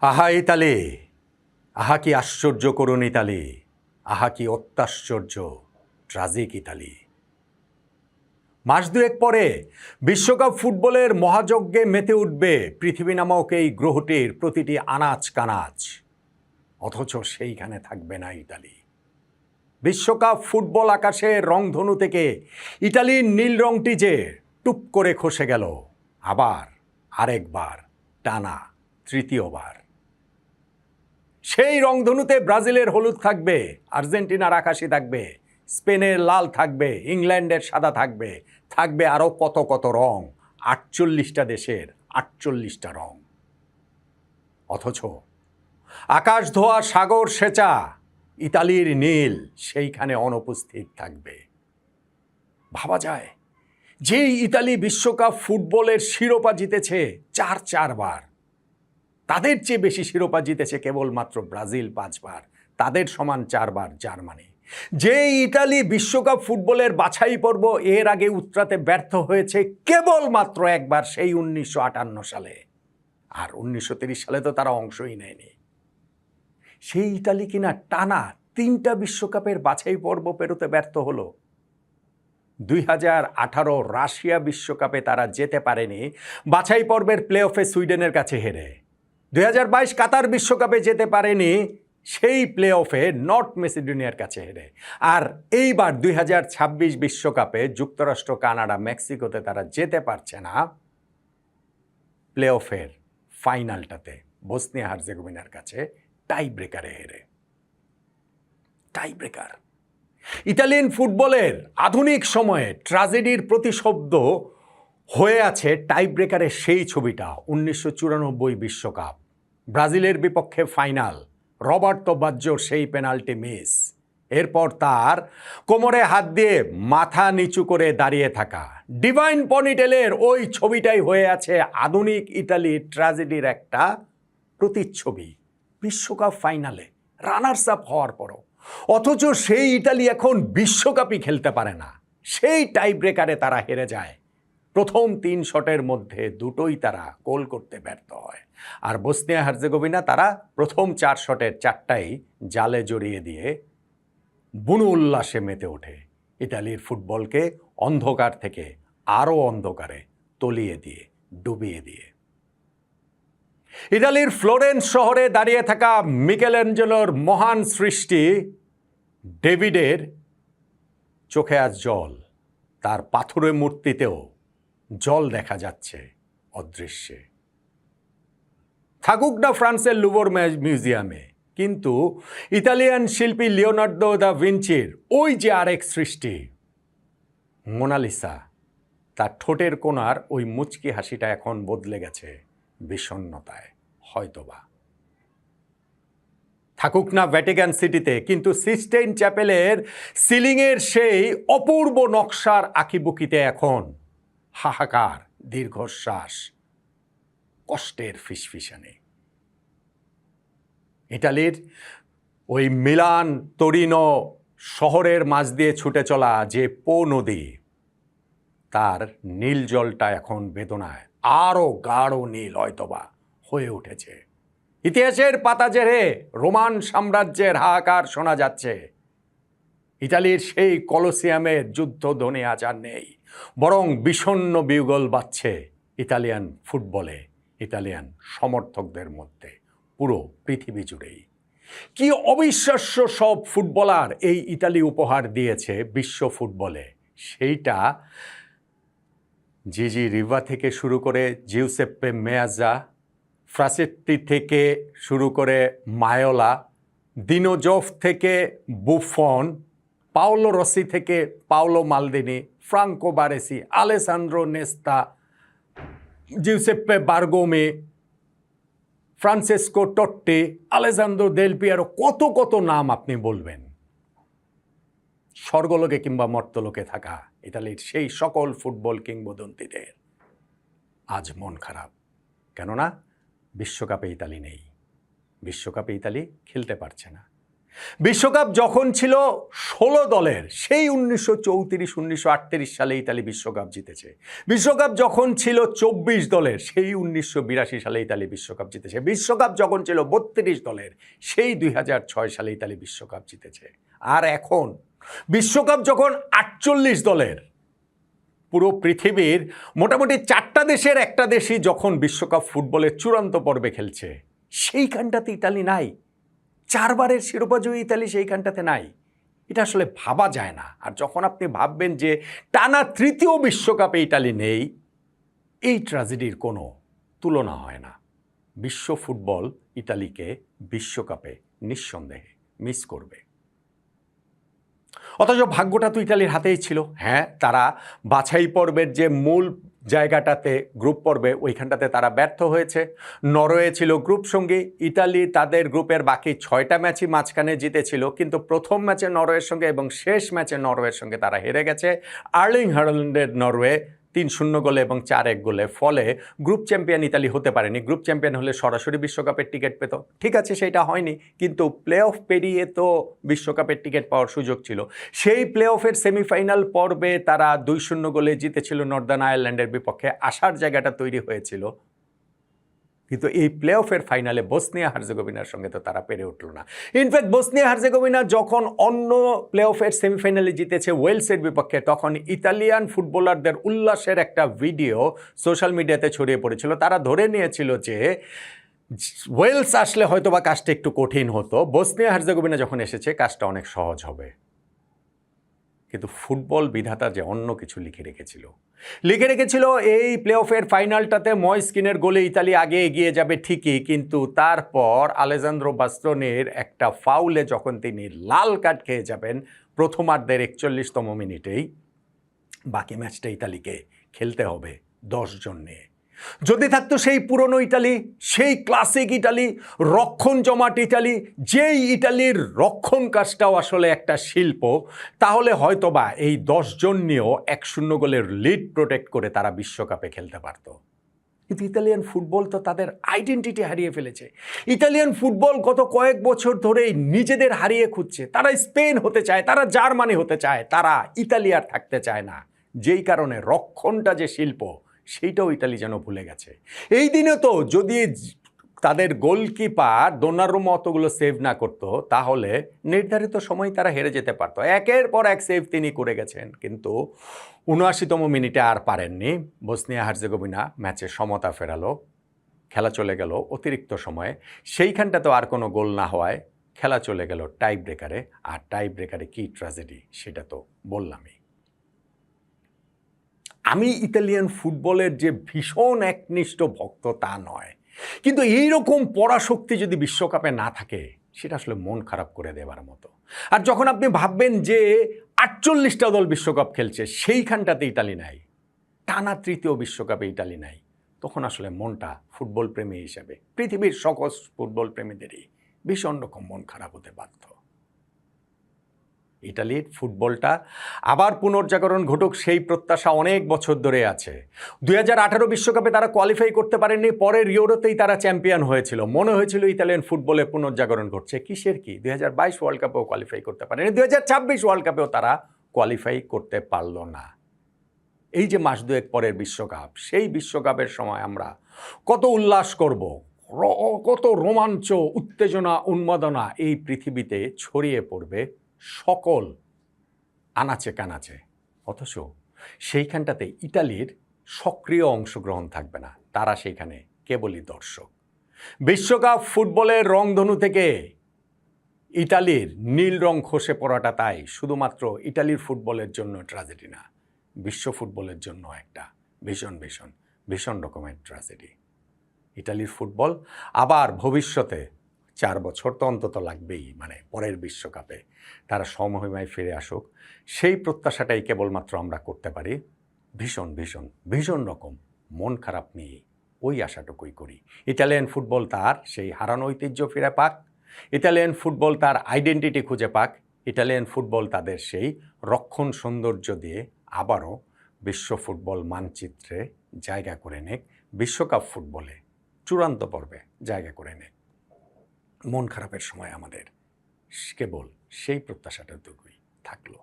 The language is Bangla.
আহা ইতালি, আহা কি আশ্চর্য করুণ ইতালি, আহা কি অত্যাশ্চর্য ট্রাজিক ইতালি। মাস দুয়েক পরে বিশ্বকাপ ফুটবলের মহাযজ্ঞে মেতে উঠবে পৃথিবী নামক এই গ্রহটির প্রতিটি আনাচ কানাচ। অথচ সেইখানে থাকবে না ইতালি। বিশ্বকাপ ফুটবল আকাশের রংধনু থেকে ইতালির নীল রংটি যে টুপ করে খসে গেল, আবার আরেকবার, টানা তৃতীয়বার। সেই রংধনুতে ব্রাজিলের হলুদ থাকবে, আর্জেন্টিনার আকাশি থাকবে, স্পেনের লাল থাকবে, ইংল্যান্ডের সাদা থাকবে, থাকবে আরও কত কত রং, ৪৮টা দেশের ৪৮টা রং। অথচ আকাশ ধোয়া সাগর সেচা ইতালির নীল সেইখানে অনুপস্থিত থাকবে। ভাবা যায়, যেই ইতালি বিশ্বকাপ ফুটবলের শিরোপা জিতেছে চারবার, তাদের চেয়ে বেশি শিরোপা জিতেছে কেবলমাত্র ব্রাজিল ৫বার, তাদের সমান ৪বার জার্মানি। যে ইতালি বিশ্বকাপ ফুটবলের বাছাই পর্ব এর আগে উতরাতে ব্যর্থ হয়েছে কেবলমাত্র একবার, সেই ১৯৫৮ সালে। আর ১৯৩০ সালে তো তারা অংশই নেয়নি। সেই ইতালি কিনা টানা ৩টা বিশ্বকাপের বাছাই পর্ব পেরোতে ব্যর্থ হলো। ২০১৮ রাশিয়া বিশ্বকাপে তারা যেতে পারেনি বাছাই পর্বের প্লে অফে সুইডেনের কাছে হেরে। ২০২২ কাতার বিশ্বকাপে যেতে পারেনি সেই প্লে অফে নর্থ মেসিডোনিয়ার কাছে হেরে। আর এইবার ২০২৬ বিশ্বকাপে যুক্তরাষ্ট্র, কানাডা, মেক্সিকোতে তারা যেতে পারছে না প্লে অফের ফাইনালটাতে বসনিয়া হার্জেগোভিনার কাছে টাই ব্রেকারে হেরে। Tie breaker. ইতালিয়ান ফুটবলের আধুনিক সময়ে ট্র্যাজেডির প্রতিশব্দ হয়ে আছে টাই ব্রেকারের সেই ছবিটা। ১৯৯৪ বিশ্বকাপ, ব্রাজিলের বিপক্ষে ফাইনাল, রবার্তো বাজ্জোর সেই পেনাল্টি মিস, এরপর তার কোমরে হাত দিয়ে মাথা নিচু করে দাঁড়িয়ে থাকা ডিভাইন পনিটেলের ওই ছবিটাই হয়ে আছে আধুনিক ইতালির ট্র্যাজেডির একটা প্রতিচ্ছবি। বিশ্বকাপ ফাইনালে রানার্স আপ হওয়ার পরও, অথচ সেই ইতালি এখন বিশ্বকাপই খেলতে পারে না। সেই টাই ব্রেকারে তারা হেরে যায়। প্রথম ৩ শটের মধ্যে দুটোই তারা গোল করতে ব্যর্থ হয়। আর বসনিয়া হার্জেগোভিনা তারা প্রথম ৪ শটের ৪টাই জালে জড়িয়ে দিয়ে বুনো উল্লাসে মেতে ওঠে, ইতালির ফুটবলকে অন্ধকার থেকে আরও অন্ধকারে তলিয়ে দিয়ে, ডুবিয়ে দিয়ে। ইতালির ফ্লোরেন্স শহরে দাঁড়িয়ে থাকা মিকেলেঞ্জেলোর মহান সৃষ্টি ডেভিডের চোখে আজ জল, তার পাথুরে মূর্তিতেও জল দেখা যাচ্ছে অদৃশ্যে। থাকুক না ফ্রান্সের লুভর মিউজিয়ামে, কিন্তু ইতালিয়ান শিল্পী লিওনার্দো দা ভিঞ্চির ওই যে আরেক সৃষ্টি মোনালিসা, তার ঠোঁটের কোণার ওই মুচকি হাসিটা এখন বদলে গেছে বিষণ্ণতায় হয়তোবা। থাকুক না ভ্যাটিকান সিটিতে, কিন্তু সিস্টেইন চ্যাপেলের সিলিংয়ের সেই অপূর্ব নকশার আঁকিবুকিতে এখন হাহাকার, দীর্ঘশ্বাস, কষ্টের ফিসফিসানি। ইটালির ওই মিলান তোরিনো শহরের মাঝ দিয়ে ছুটে চলা যে পো নদী, তার নীল জলটা এখন বেদনায় আরও গাঢ় নীল হয়তোবা হয়ে উঠেছে। ইতিহাসের পাতা জেরে রোমান সাম্রাজ্যের হাহাকার শোনা যাচ্ছে। ইতালির সেই কলোসিয়ামের যুদ্ধধ্বনি আজ আর নেই, বরং বিষণ্ণ বিউগল বাজছে ইতালিয়ান ফুটবলে, ইতালিয়ান সমর্থকদের মধ্যে, পুরো পৃথিবী জুড়েই। কি অবিশ্বাস্য সব ফুটবলার এই ইতালি উপহার দিয়েছে বিশ্ব ফুটবলে, সেইটা জিজি রিভা থেকে শুরু করে জিউসেপ্পে মেয়াজা, ফ্রাসেত্তি থেকে শুরু করে মায়োলা, দিনোজফ থেকে বুফন, পাওলো রসি থেকে Paolo Maldini, Franco Baresi, Alessandro Nesta, Giuseppe Bergomi, Francesco Totti, Alessandro Del Piero, কত কত নাম আপনি বলবেন। স্বর্গলোকে কিংবা মর্তলোকে থাকা ইতালির সেই সকল ফুটবল কিংবদন্তিদের আজ মন খারাপ, কেননা বিশ্বকাপে ইতালি নেই, বিশ্বকাপে ইতালি খেলতে পারছে না। বিশ্বকাপ যখন ছিল 16 দলের, সেই 1934 1938 সালে ইতালি বিশ্বকাপ জিতেছে। বিশ্বকাপ যখন ছিল 24 দলের, সেই 1982 সালে ইতালি বিশ্বকাপ জিতেছে। বিশ্বকাপ যখন ছিল 32 দলের, সেই 2006 সালে ইতালি বিশ্বকাপ জিতেছে। আর এখন বিশ্বকাপ যখন 48 দলের, পুরো পৃথিবীর মোটামুটি 4টা দেশের একটা দেশই যখন বিশ্বকাপ ফুটবলের চূড়ান্ত পর্বে খেলছে, সেইখানটাতে ইতালি নাই। 4 বারের শিরোপাজয়ী ইতালি সেইখানটাতে নাই। এটা আসলে ভাবা যায় না। আর যখন আপনি ভাববেন যে টানা 3য় বিশ্বকাপে ইতালি নেই, এই ট্র্যাজেডির কোনো তুলনা হয় না। বিশ্ব ফুটবল ইতালিকে বিশ্বকাপে নিঃসন্দেহে মিস করবে। অথচ ভাগ্যটা তো ইতালির হাতেই ছিল। হ্যাঁ, তারা বাছাই পর্বের যে মূল জায়গাটাতে, গ্রুপ পর্বে, ওইখানটাতে তারা ব্যর্থ হয়েছে। নরওয়ে ছিল গ্রুপ সঙ্গী। ইতালি তাদের গ্রুপের বাকি 6টা ম্যাচই মাঝখানে জিতেছিল, কিন্তু প্রথম ম্যাচে নরওয়ের সঙ্গে এবং শেষ ম্যাচে নরওয়ের সঙ্গে তারা হেরে গেছে। আর্লিং হাল্যান্ডের নরওয়ে 3-0 গোলে এবং 4-1 গোলে, ফলে গ্রুপ চ্যাম্পিয়ন ইতালি হতে পারেনি। গ্রুপ চ্যাম্পিয়ন হলে সরাসরি বিশ্বকাপের টিকিট পেত। ঠিক আছে, সেটা হয়নি, কিন্তু প্লে অফ পেরিয়ে তো বিশ্বকাপের টিকিট পাওয়ার সুযোগ ছিল। সেই প্লে অফের সেমিফাইনাল পর্বে তারা 2-0 গোলে জিতেছিল নর্দার্ন আয়ারল্যান্ডের বিপক্ষে, আসার জায়গাটা তৈরি হয়েছিল। কিন্তু এই প্লে অফের ফাইনালে বসনিয়া হার্জেগোভিনার সঙ্গে তো তারা পেরে উঠল না। ইনফ্যাক্ট বসনিয়া হার্জেগোভিনা যখন অন্য প্লে অফের সেমিফাইনালে জিতেছে ওয়েলসের বিপক্ষে, তখন ইতালিয়ান ফুটবলারদের উল্লাসের একটা ভিডিও সোশ্যাল মিডিয়াতে ছড়িয়ে পড়েছিল। তারা ধরে নিয়েছিল যে ওয়েলস আসলে হয়তোবা কাজটা একটু কঠিন হতো, বসনিয়া হার্জেগোভিনা যখন এসেছে কাজটা অনেক সহজ হবে। কিন্তু ফুটবল বিধাতা যে অন্য কিছু লিখে রেখেছিল এই প্লে অফের ফাইনালটাতে ময়স্কিনের গোলে ইতালি আগে এগিয়ে যাবে ঠিকই, কিন্তু তারপর আলেজান্দ্রো বাস্ত্রোনির একটা ফাউলে যখন তিনি লাল কার্ড খেয়ে যাবেন প্রথমার্ধের 41তম মিনিটেই, বাকি ম্যাচটা ইতালিকে খেলতে হবে 10 জন নিয়ে। যদি থাকতো সেই পুরনো ইতালি, সেই ক্লাসিক ইতালি, রক্ষণ জমাট ইতালি, যেই ইতালির রক্ষণ কাজটাও আসলে একটা শিল্প, তাহলে হয়তোবা এই 10 জন নিয়েও 1-0 গোলের লিড প্রোটেক্ট করে তারা বিশ্বকাপে খেলতে পারত। কিন্তু ইতালিয়ান ফুটবল তো তাদের আইডেন্টিটি হারিয়ে ফেলেছে। ইতালিয়ান ফুটবল গত কয়েক বছর ধরেই নিজেদের হারিয়ে খুঁজছে। তারা স্পেন হতে চায়, তারা জার্মানি হতে চায়, তারা ইতালি আর থাকতে চায় না। যেই কারণে রক্ষণটা যে শিল্প, সেইটাও ইতালি যেন ভুলে গেছে। এই দিনে তো যদি তাদের গোলকিপার দোনারুমা অতগুলো সেভ না করত, তাহলে নির্ধারিত সময় তারা হেরে যেতে পারত। একের পর এক সেভ তিনি করে গেছেন, কিন্তু ৭৯তম মিনিটে আর পারেননি। বসনিয়া হার্জেগোভিনা ম্যাচে সমতা ফেরালো, খেলা চলে গেল অতিরিক্ত সময়ে। সেইখানটাতেও আর কোনো গোল না হওয়ায় খেলা চলে গেল টাই ব্রেকারে। আর টাই ব্রেকারে কী ট্র্যাজেডি সেটা তো বললামই। আমি ইতালিয়ান ফুটবলের যে ভীষণ একনিষ্ঠ ভক্ত তা নয়, কিন্তু এইরকম পরাশক্তি যদি বিশ্বকাপে না থাকে, সেটা আসলে মন খারাপ করে দেওয়ার মতো। আর যখন আপনি ভাববেন যে 48টা দল বিশ্বকাপ খেলছে, সেইখানটাতে ইতালি নাই, টানা 3য় বিশ্বকাপে ইতালি নাই, তখন আসলে মনটা ফুটবল প্রেমী হিসেবে, পৃথিবীর সকল ফুটবল প্রেমীদেরই ভীষণ রকম মন খারাপ হতে বাধ্য। ইতালির ফুটবলটা আবার পুনর্জাগরণ ঘটুক, সেই প্রত্যাশা অনেক বছর ধরে আছে। 2018 বিশ্বকাপে তারা কোয়ালিফাই করতে পারেননি, পরের ইউরোতেই তারা চ্যাম্পিয়ন হয়েছিল। মনে হয়েছিল ইতালিয়ান ফুটবলে পুনর্জাগরণ ঘটছে। কিসের কি? 2022 ওয়ার্ল্ড কাপেও কোয়ালিফাই করতে পারেনি, 2026 ওয়ার্ল্ড কাপেও তারা কোয়ালিফাই করতে পারল না। এই যে মাস দুয়েক পরের বিশ্বকাপ, সেই বিশ্বকাপের সময় আমরা কত উল্লাস করব, কত রোমাঞ্চ, উত্তেজনা, উন্মাদনা এই পৃথিবীতে ছড়িয়ে পড়বে সকল আনাচে কানাচে। অথচ সেইখানটাতে ইতালির সক্রিয় অংশগ্রহণ থাকবে না, তারা সেইখানে কেবলই দর্শক। বিশ্বকাপ ফুটবলের রংধনু থেকে ইতালির নীল রং খসে পড়াটা তাই শুধুমাত্র ইতালির ফুটবলের জন্য ট্র্যাজেডি না, বিশ্ব ফুটবলের জন্য একটা ভীষণ ভীষণ ভীষণ রকমের ট্র্যাজেডি। ইতালির ফুটবল আবার ভবিষ্যতে 4 বছর তো অন্তত লাগবেই, মানে পরের বিশ্বকাপে তারা সমহিমায় ফিরে আসুক, সেই প্রত্যাশাটাই কেবলমাত্র আমরা করতে পারি। ভীষণ ভীষণ ভীষণ রকম মন খারাপ নিয়ে ওই আশাটুকুই করি। ইতালিয়ান ফুটবল তার সেই হারানো ঐতিহ্য ফিরে পাক, ইতালিয়ান ফুটবল তার আইডেন্টিটি খুঁজে পাক, ইতালিয়ান ফুটবল তাদের সেই রক্ষণ সৌন্দর্য দিয়ে আবারও বিশ্ব ফুটবল মানচিত্রে জায়গা করে নেক, বিশ্বকাপ ফুটবলে চূড়ান্ত পর্বে জায়গা করে নেক। মন খারাপের সময় আমাদের কেবল সেই প্রত্যাশাটাটুকুই থাকলো।